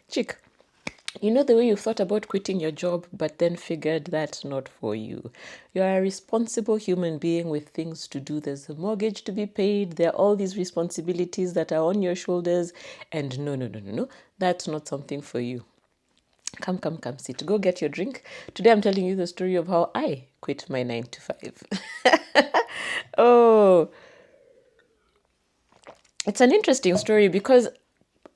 Chick, you know the way you've thought about quitting your job, but then figured that's not for you. You're a responsible human being with things to do. There's a mortgage to be paid. There are all these responsibilities that are on your shoulders. And no. That's not something for you. Come, sit. Go get your drink. Today I'm telling you the story of how I quit my 9 to 5. Oh, it's an interesting story because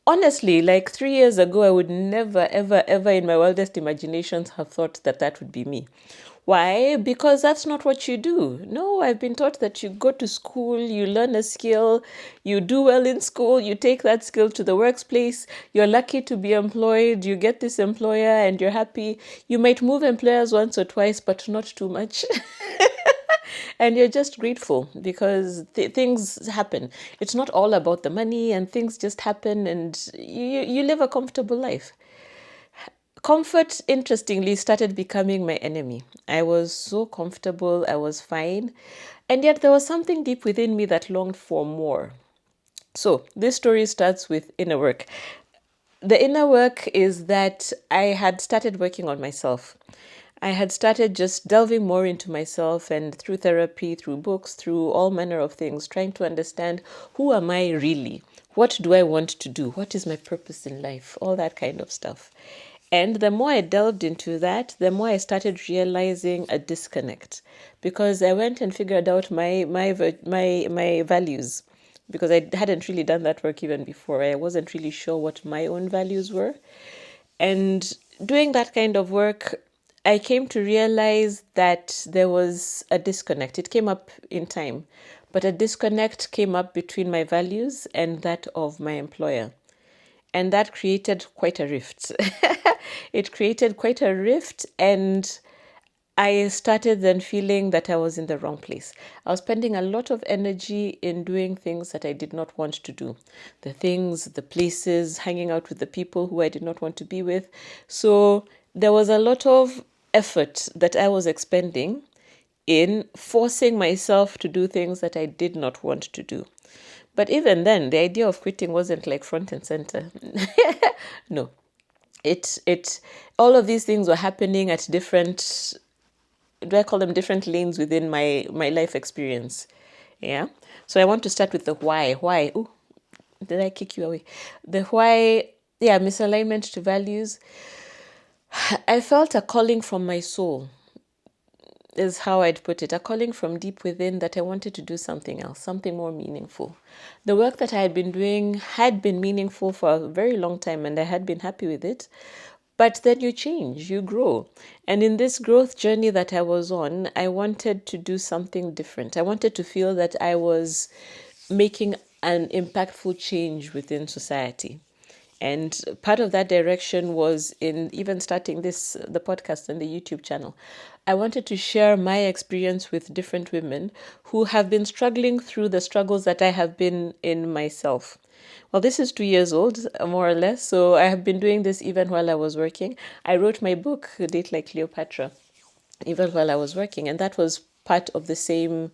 honestly, like 3 years ago, I would never, ever in my wildest imaginations have thought that that would be me. Why? Because that's not what you do. No, I've been taught that you go to school, you learn a skill, you do well in school, you take that skill to the workplace, you're lucky to be employed, you get this employer and you're happy. You might move employers once or twice, but not too much. And you're just grateful because things happen. It's not all about the money, and things just happen, and you live a comfortable life. Comfort, interestingly, started becoming my enemy. I was so comfortable, I was fine, and yet there was something deep within me that longed for more. So, this story starts with inner work. The inner work is that I had started working on myself. I had started just delving more into myself, and through therapy, through books, through all manner of things, trying to understand who am I really? What do I want to do? What is my purpose in life? All that kind of stuff. And the more I delved into that, the more I started realizing a disconnect, because I went and figured out my values, because I hadn't really done that work even before. I wasn't really sure what my own values were. And doing that kind of work, I came to realize that there was a disconnect. It came up in time, but a disconnect came up between my values and that of my employer. And that created quite a rift. It created quite a rift, and I started then feeling that I was in the wrong place. I was spending a lot of energy in doing things that I did not want to do. The things, the places, hanging out with the people who I did not want to be with. So there was a lot of effort that I was expending in forcing myself to do things that I did not want to do. But even then, the idea of quitting wasn't like front and center. No. It all of these things were happening at different, do I call them, different lanes within my life experience. Yeah. So I want to start with the why. Why? Oh, did I kick you away? The why, yeah, misalignment to values. I felt a calling from my soul, is how I'd put it, a calling from deep within that I wanted to do something else, something more meaningful. The work that I had been doing had been meaningful for a very long time, and I had been happy with it. But then you change, you grow. And in this growth journey that I was on, I wanted to do something different. I wanted to feel that I was making an impactful change within society. And part of that direction was in even starting the podcast and the YouTube channel. I wanted to share my experience with different women who have been struggling through the struggles that I have been in myself. Well, this is 2 years old, more or less. So I have been doing this even while I was working. I wrote my book, Date Like Cleopatra, even while I was working. And that was part of the same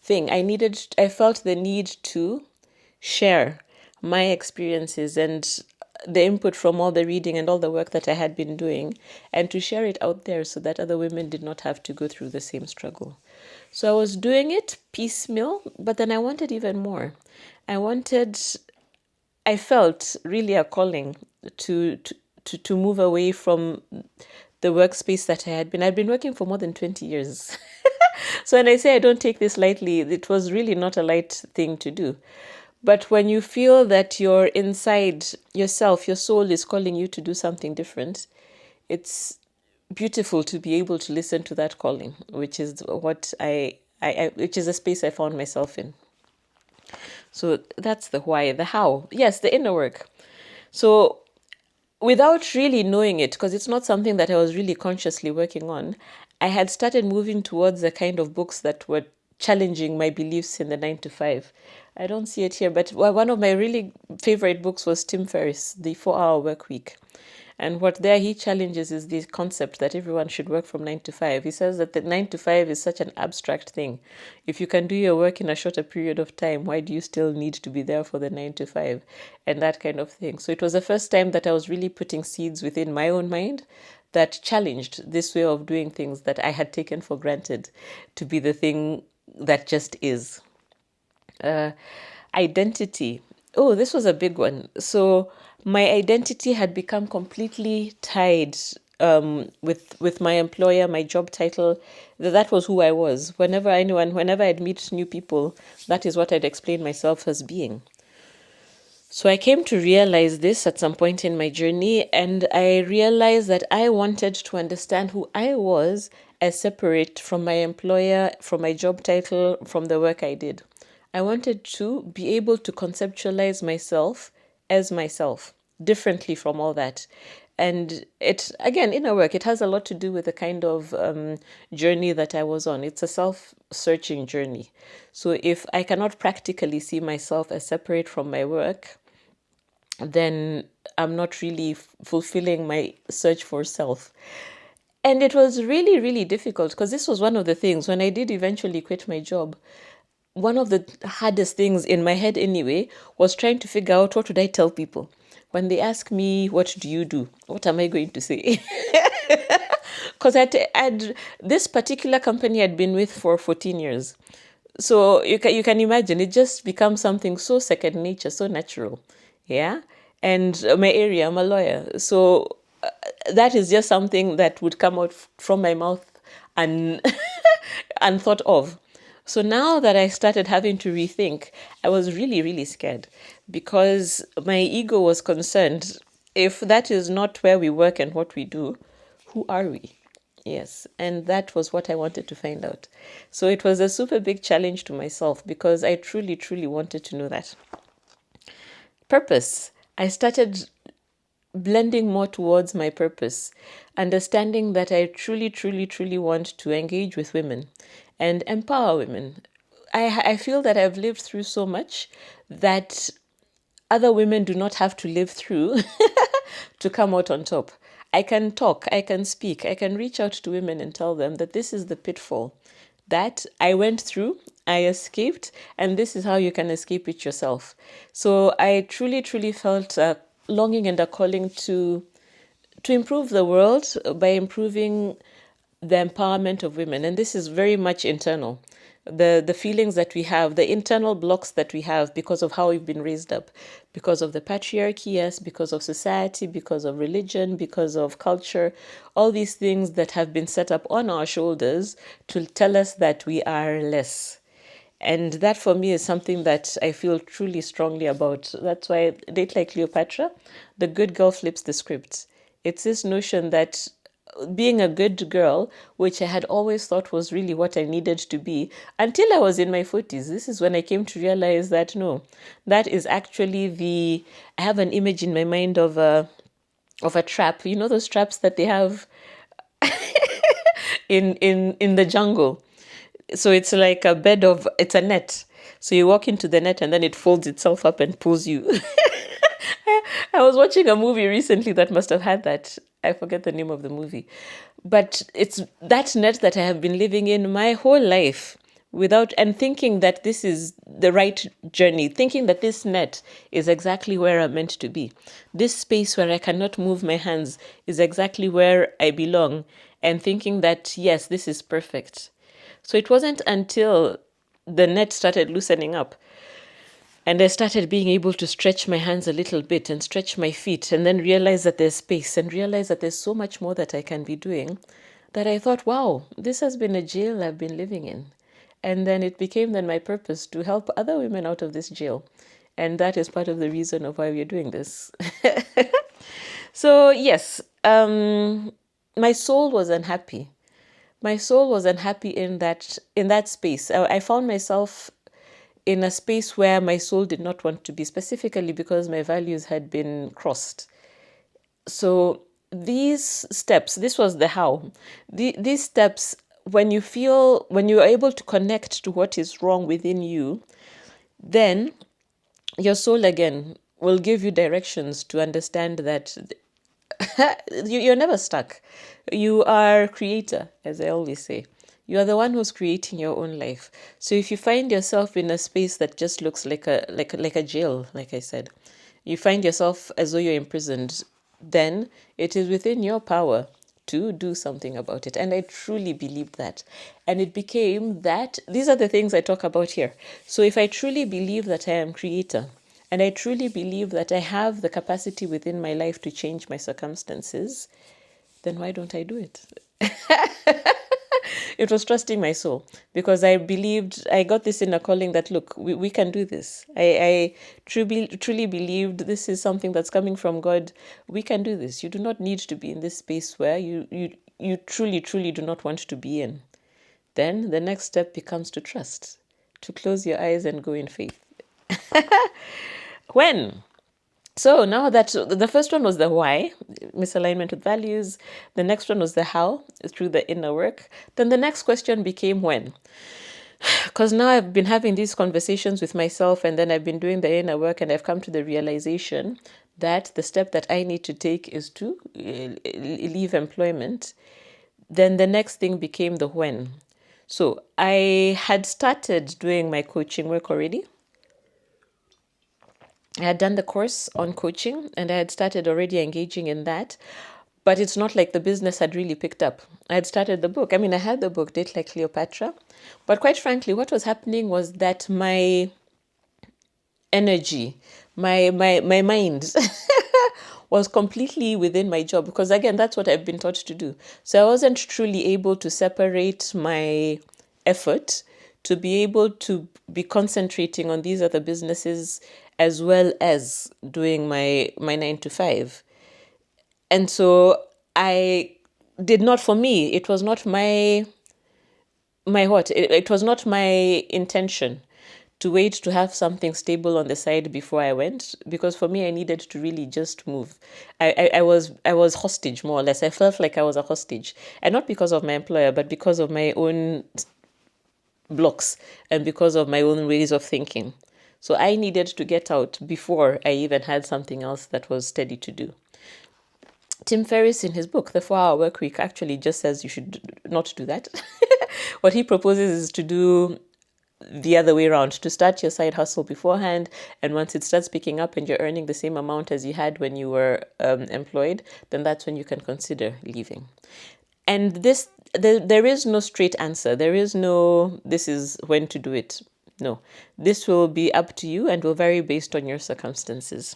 thing. I felt the need to share my experiences and the input from all the reading and all the work that I had been doing, and to share it out there so that other women did not have to go through the same struggle. So I was doing it piecemeal, but then I wanted even more. I felt really a calling to move away from the workspace that I'd been working for more than 20 years. So when I say I don't take this lightly, it was really not a light thing to do. But when you feel that you're inside yourself, your soul is calling you to do something different, it's beautiful to be able to listen to that calling, which is what which is a space I found myself in. So that's the why. The how, yes, the inner work. So without really knowing it, because it's not something that I was really consciously working on, I had started moving towards the kind of books that were challenging my beliefs in the 9 to 5. I don't see it here, but one of my really favorite books was Tim Ferris, The 4 Hour Work Week. And what there he challenges is the concept that everyone should work from 9 to 5. He says that the 9 to 5 is such an abstract thing. If you can do your work in a shorter period of time, why do you still need to be there for the 9 to 5? And that kind of thing. So it was the first time that I was really putting seeds within my own mind that challenged this way of doing things that I had taken for granted to be the thing that just is. Uh, Identity. Oh, this was a big one. So my identity had become completely tied with my employer, my job title. That was who I was. Whenever I'd meet new people, that is what I'd explain myself as being. So I came to realize this at some point in my journey, and I realized that I wanted to understand who I was as separate from my employer, from my job title, from the work I did. I wanted to be able to conceptualize myself as myself, differently from all that. And it, again, inner work, it has a lot to do with the kind of journey that I was on. It's a self searching journey. So if I cannot practically see myself as separate from my work, then I'm not really fulfilling my search for self. And it was really, really difficult because this was one of the things when I did eventually quit my job. One of the hardest things in my head, anyway, was trying to figure out what would I tell people. When they ask me, what do you do? What am I going to say? Because this particular company I'd been with for 14 years. So you can imagine, it just becomes something so second nature, so natural. Yeah. And my area, I'm a lawyer. So that is just something that would come out from my mouth and unthought of. So now that I started having to rethink, I was really, really scared because my ego was concerned. If that is not where we work and what we do, who are we? Yes, and that was what I wanted to find out. So it was a super big challenge to myself because I truly, truly wanted to know that. Purpose. I started blending more towards my purpose, understanding that I truly, truly, truly want to engage with women and empower women. I feel that I've lived through so much that other women do not have to live through to come out on top. I can talk, I can speak, I can reach out to women and tell them that this is the pitfall that I went through, I escaped, and this is how you can escape it yourself. So I truly, truly felt a longing and a calling to improve the world by improving the empowerment of women. And this is very much internal. The feelings that we have, the internal blocks that we have because of how we've been raised up, because of the patriarchy, yes, because of society, because of religion, because of culture, all these things that have been set up on our shoulders to tell us that we are less. And that for me is something that I feel truly strongly about. That's why Date Like Cleopatra, the good girl flips the script. It's this notion that being a good girl, which I had always thought was really what I needed to be, until I was in my 40s. This is when I came to realize that no, that is actually I have an image in my mind of a trap. You know those traps that they have in the jungle. So it's like it's a net. So you walk into the net and then it folds itself up and pulls you. I was watching a movie recently that must have had that. I forget the name of the movie. But it's that net that I have been living in my whole life and thinking that this is the right journey, thinking that this net is exactly where I'm meant to be. This space where I cannot move my hands is exactly where I belong, and thinking that, yes, this is perfect. So it wasn't until the net started loosening up and I started being able to stretch my hands a little bit and stretch my feet and then realize that there's space and realize that there's so much more that I can be doing, that I thought, wow, this has been a jail I've been living in. And then it became then my purpose to help other women out of this jail. And that is part of the reason of why we're doing this. So yes, my soul was unhappy. My soul was unhappy in that space. I found myself in a space where my soul did not want to be, specifically because my values had been crossed. So these steps, this was the how. These steps, when you are able to connect to what is wrong within you, then your soul again will give you directions to understand that You're never stuck. You are creator, as I always say. You are the one who's creating your own life. So if you find yourself in a space that just looks like a jail, like I said, you find yourself as though you're imprisoned, then it is within your power to do something about it. And I truly believe that. And it became that these are the things I talk about here. So if I truly believe that I am creator, and I truly believe that I have the capacity within my life to change my circumstances, then why don't I do it? It was trusting my soul because I believed, I got this inner calling that, look, we can do this. I truly believed this is something that's coming from God. We can do this. You do not need to be in this space where you truly do not want to be in. Then the next step becomes to trust, to close your eyes and go in faith. When? So now that the first one was the why, misalignment with values. The next one was the how, through the inner work. Then the next question became when. Because now I've been having these conversations with myself, and then I've been doing the inner work, and I've come to the realization that the step that I need to take is to leave employment. Then the next thing became the when. So I had started doing my coaching work already. I had done the course on coaching and I had started already engaging in that. But it's not like the business had really picked up. I had started the book. I mean, I had the book, Date Like Cleopatra. But quite frankly, what was happening was that my energy, my mind was completely within my job. Because again, that's what I've been taught to do. So I wasn't truly able to separate my effort to be able to be concentrating on these other businesses as well as doing my 9 to 5. And so I did not, for me, it was not my what? It was not my intention to wait to have something stable on the side before I went, because for me I needed to really just move. I was hostage, more or less. I felt like I was a hostage, and not because of my employer, but because of my own blocks and because of my own ways of thinking. So I needed to get out before I even had something else that was steady to do. Tim Ferris, in his book, The 4-Hour Work Week, actually just says you should not do that. What he proposes is to do the other way around, to start your side hustle beforehand, and once it starts picking up and you're earning the same amount as you had when you were employed, then that's when you can consider leaving. And there is no straight answer. There is no, this is when to do it. No, this will be up to you and will vary based on your circumstances.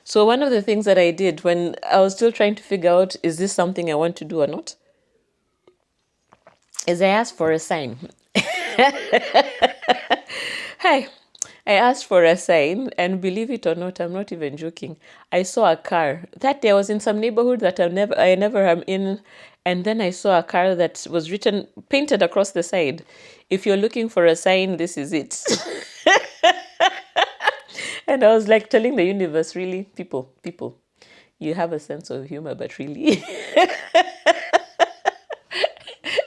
So one of the things that I did when I was still trying to figure out, is this something I want to do or not, is I asked for a sign. Hi. I asked for a sign, and believe it or not, I'm not even joking. I saw a car. That day I was in some neighborhood that I never am in, and then I saw a car that was painted across the side. If you're looking for a sign, this is it. And I was like telling the universe, really, people, you have a sense of humor, but really.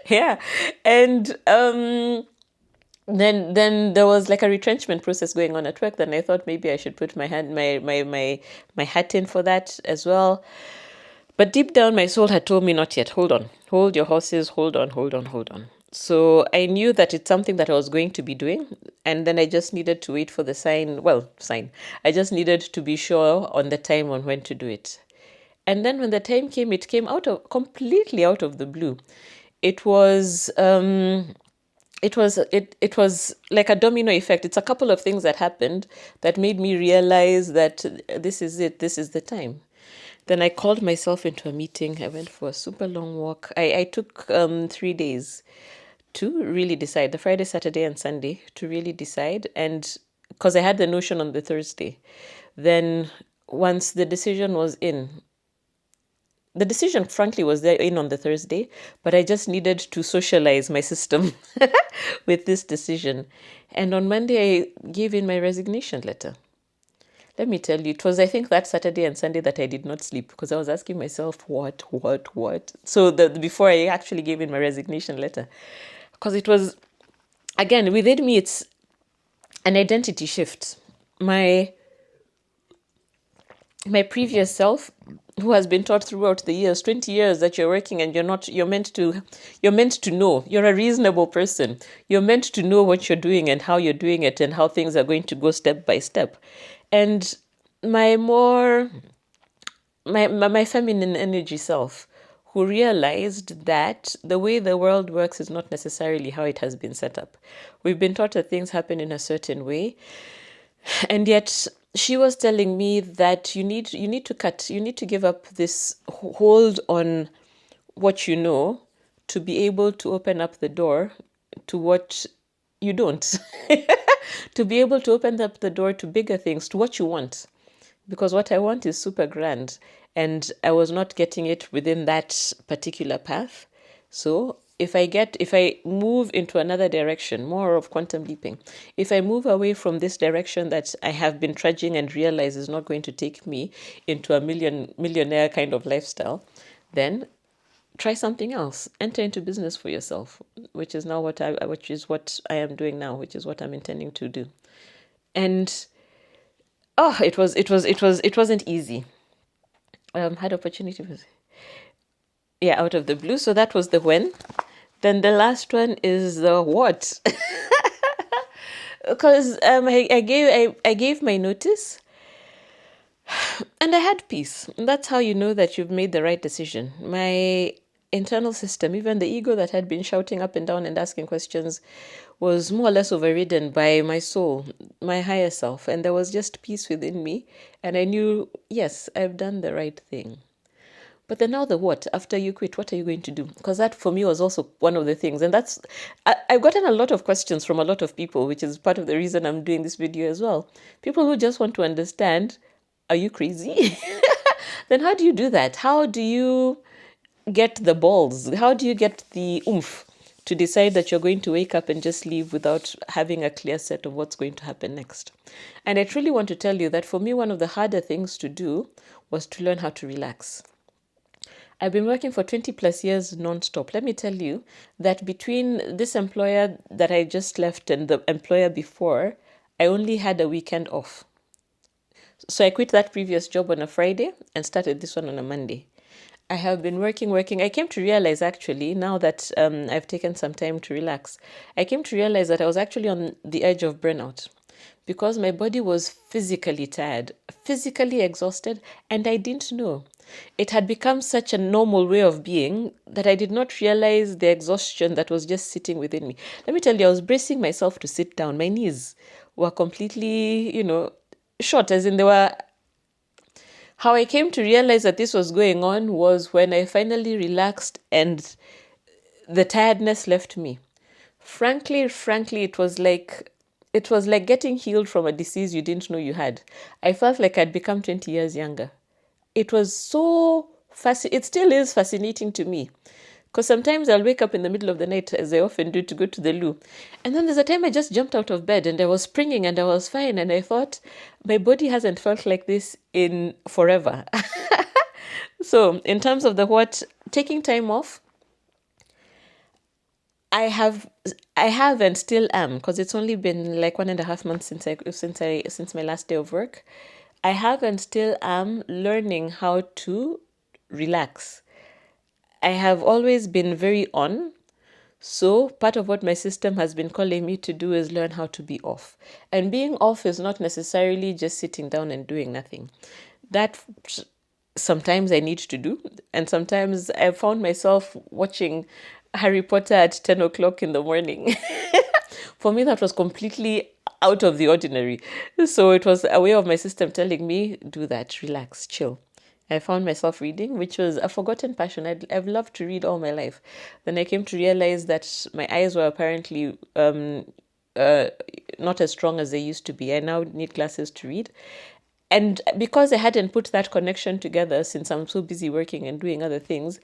Yeah. And then there was like a retrenchment process going on at work. Then I thought maybe I should put my hat in for that as well. But deep down, my soul had told me not yet. Hold on, hold your horses, hold on. So I knew that it's something that I was going to be doing, and then I just needed to wait for the sign. I just needed to be sure on the time on when to do it. And then when the time came, it came completely out of the blue. It was it was like a domino effect. It's a couple of things that happened that made me realize that this is it. This is the time. Then I called myself into a meeting. I went for a super long walk. I took 3 days to really decide, the Friday, Saturday, and Sunday, to really decide. And because I had the notion on the Thursday, then once the decision was in, the decision, frankly, was there in on the Thursday, but I just needed to socialize my system with this decision. And on Monday, I gave in my resignation letter. Let me tell you, it was, I think, that Saturday and Sunday that I did not sleep because I was asking myself, what? So before I actually gave in my resignation letter, because it was, again, within me, it's an identity shift. My previous self who has been taught throughout the years, 20 years that you're working, and you're meant to know. You're a reasonable person. You're meant to know what you're doing and how you're doing it and how things are going to go step by step. And my more my feminine energy self, who realized that the way the world works is not necessarily how it has been set up. We've been taught that things happen in a certain way, and yet she was telling me that you need to give up this hold on what you know to be able to open up the door to what you don't. To be able to open up the door to bigger things, to what you want, because what I want is super grand, and I was not getting it within that particular path. So if I move into another direction, more of quantum leaping, if I move away from this direction that I have been trudging and realize is not going to take me into a millionaire kind of lifestyle, then try something else. Enter into business for yourself, which is what I am doing now, which is what I'm intending to do. And it wasn't easy. Had opportunity was, yeah, out of the blue. So that was the when. Then the last one is the what. Because I gave my notice and I had peace. And that's how you know that you've made the right decision. My internal system, even the ego that had been shouting up and down and asking questions, was more or less overridden by my soul, my higher self. And there was just peace within me. And I knew, yes, I've done the right thing. But then now the what? After you quit, what are you going to do? Because that for me was also one of the things. And I've gotten a lot of questions from a lot of people, which is part of the reason I'm doing this video as well. People who just want to understand, are you crazy? Then how do you do that? How do you get the balls? How do you get the oomph to decide that you're going to wake up and just leave without having a clear set of what's going to happen next? And I truly want to tell you that for me, one of the harder things to do was to learn how to relax. I've been working for 20 plus years non-stop. Let me tell you that between this employer that I just left and the employer before, I only had a weekend off. So I quit that previous job on a Friday and started this one on a Monday. I have been working. I came to realize actually, now that I've taken some time to relax, I came to realize that I was actually on the edge of burnout because my body was physically tired, physically exhausted, and I didn't know. It had become such a normal way of being that I did not realize the exhaustion that was just sitting within me. Let me tell you, I was bracing myself to sit down. My knees were completely, short, as in they were. How I came to realize that this was going on was when I finally relaxed and the tiredness left me. Frankly, it was like getting healed from a disease you didn't know you had. I felt like I'd become 20 years younger. It was so fascinating. It still is fascinating to me. Because sometimes I'll wake up in the middle of the night, as I often do, to go to the loo. And then there's a time I just jumped out of bed and I was springing and I was fine. And I thought, my body hasn't felt like this in forever. So, in terms of the what, taking time off, I have, I have, and still am, because it's only been like 1.5 months since my last day of work. I have and still am learning how to relax. I have always been very on. So part of what my system has been calling me to do is learn how to be off. And being off is not necessarily just sitting down and doing nothing. That sometimes I need to do. And sometimes I found myself watching Harry Potter at 10 o'clock in the morning. For me, that was completely out of the ordinary. So it was a way of my system telling me, do that, relax, chill. I found myself reading, which was a forgotten passion. I've loved to read all my life. Then I came to realize that my eyes were apparently not as strong as they used to be. I now need glasses to read. And because I hadn't put that connection together since I'm so busy working and doing other things,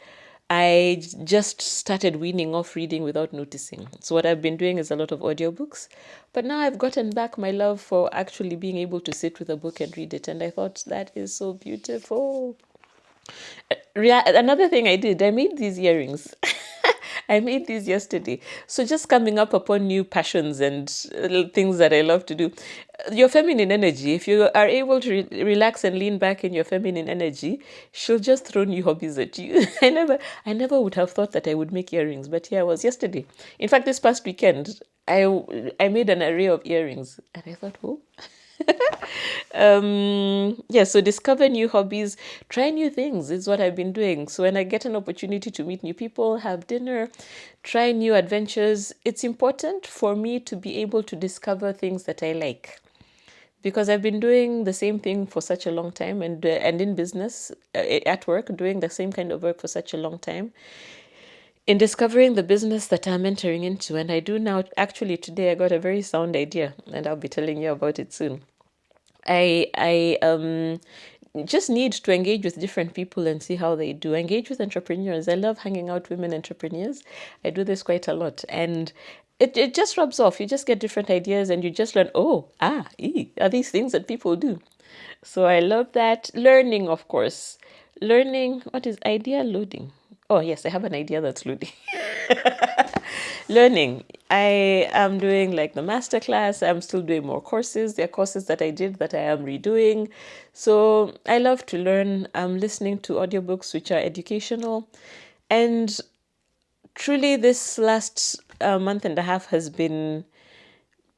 I just started weaning off reading without noticing. So what I've been doing is a lot of audiobooks. But now I've gotten back my love for actually being able to sit with a book and read it. And I thought that is so beautiful. Another thing I did, I made these earrings. I made these yesterday. So just coming up upon new passions and things that I love to do. Your feminine energy, if you are able to relax and lean back in your feminine energy, she'll just throw new hobbies at you. I never would have thought that I would make earrings, but here I was yesterday. In fact, this past weekend, I made an array of earrings, and I thought, oh. Yeah, so discover new hobbies, try new things is what I've been doing. So when I get an opportunity to meet new people, have dinner, try new adventures, it's important for me to be able to discover things that I like, because I've been doing the same thing for such a long time, and in business, at work, doing the same kind of work for such a long time. In discovering the business that I'm entering into, and I do now, actually today I got a very sound idea, and I'll be telling you about it soon. I just need to engage with different people and see how they do. Engage with entrepreneurs. I love hanging out with women entrepreneurs. I do this quite a lot, and it just rubs off. You just get different ideas, and you just learn. Oh, are these things that people do? So I love that. Learning, of course. Learning. What is idea loading? Oh yes, I have an idea that's loading. Learning. I am doing like the master class. I'm still doing more courses. There are courses that I did that I am redoing. So I love to learn. I'm listening to audiobooks which are educational. And truly, this last month and a half has been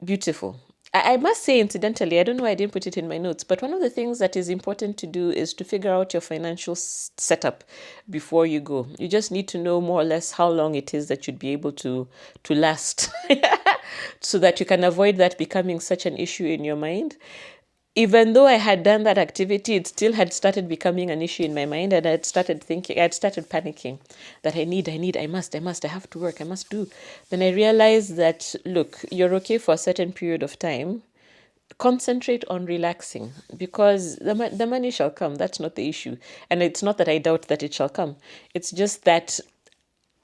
beautiful. I must say, incidentally, I don't know why I didn't put it in my notes, but one of the things that is important to do is to figure out your financial setup before you go. You just need to know more or less how long it is that you'd be able to last, so that you can avoid that becoming such an issue in your mind. Even though I had done that activity, it still had started becoming an issue in my mind, and I'd started panicking that I have to work, I must do. Then I realized that, look, you're okay for a certain period of time. Concentrate on relaxing, because the money shall come. That's not the issue. And it's not that I doubt that it shall come. It's just that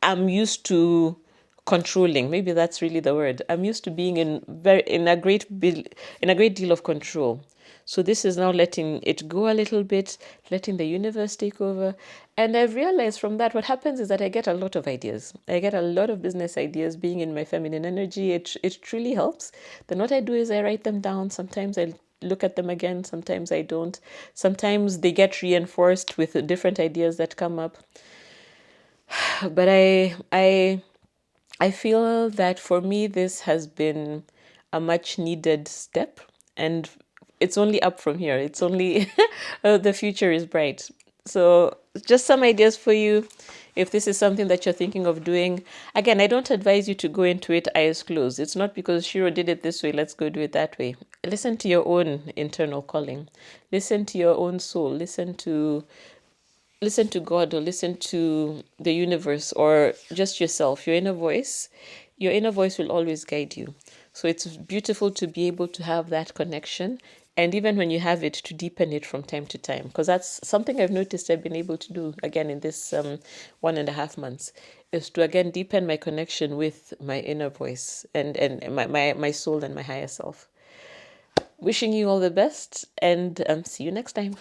I'm used to controlling. Maybe that's really the word. I'm used to being in a great deal of control. So this is now letting it go a little bit, letting the universe take over. And I've realized from that, what happens is that I get a lot of ideas. I get a lot of business ideas being in my feminine energy. It truly helps. Then what I do is I write them down. Sometimes I look at them again. Sometimes I don't. Sometimes they get reinforced with different ideas that come up. But I feel that for me, this has been a much needed step, and it's only up from here. It's only the future is bright. So just some ideas for you. If this is something that you're thinking of doing, again, I don't advise you to go into it eyes closed. It's not because Shiro did it this way, let's go do it that way. Listen to your own internal calling. Listen to your own soul. Listen to God, or listen to the universe, or just yourself, your inner voice. Your inner voice will always guide you. So it's beautiful to be able to have that connection. And even when you have it, to deepen it from time to time. Because that's something I've noticed I've been able to do again in this 1.5 months, is to again deepen my connection with my inner voice and my soul and my higher self. Wishing you all the best, and see you next time.